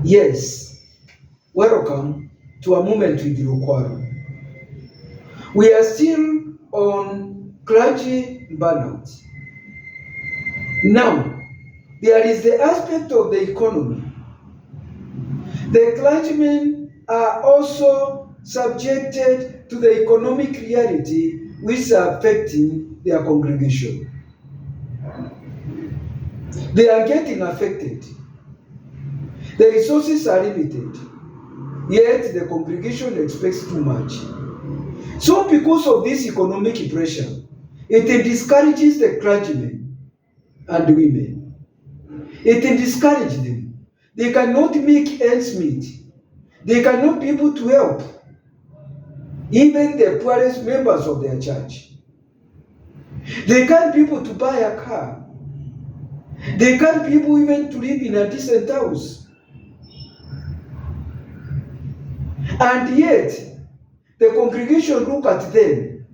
Yes, welcome to a moment with Lukwago. We are still on clergy burnout. Now, there is the aspect of the economy. The clergymen are also subjected to the economic reality which is affecting their congregation. They are getting affected. The resources are limited, yet the congregation expects too much. So because of this economic pressure, it discourages the clergymen and women. It discourages them. They cannot make ends meet. They cannot be able to help even the poorest members of their church. They can't be able to buy a car. They can't be able even to live in a decent house. And yet, the congregation look at them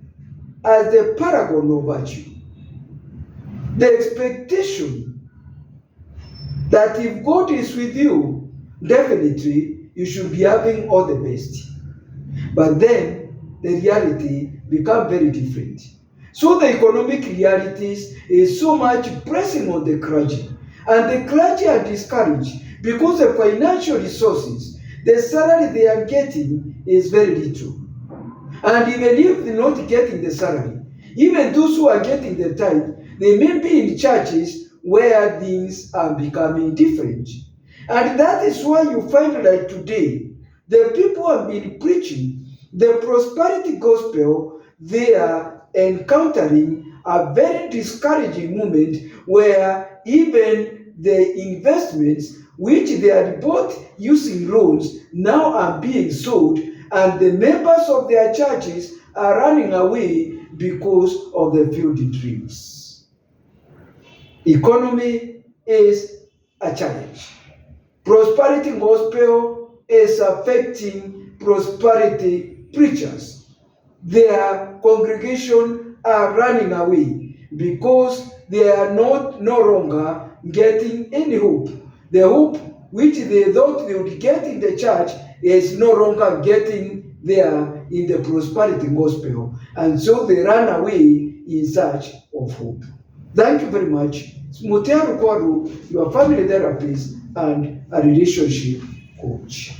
as the paragon of virtue. The expectation that if God is with you, definitely you should be having all the best. But then the reality becomes very different. So the economic realities is so much pressing on the clergy. And the clergy are discouraged because the financial resources, the salary they are getting is very little. And even if they're not getting the salary, even those who are getting the tithe, they may be in churches where things are becoming different. And that is why you find like today, the people have been preaching the prosperity gospel. They are encountering a very discouraging moment where even the investments which they had bought using loans now are being sold, and the members of their churches are running away because of the filthy dreams. Economy is a challenge. Prosperity gospel is affecting prosperity preachers. Their congregation are running away because they are no longer getting any hope. The hope which they thought they would get in the church is no longer getting there in the prosperity gospel. And so they run away in search of hope. Thank you very much. Mutia Lukwago, your family therapist and a relationship coach.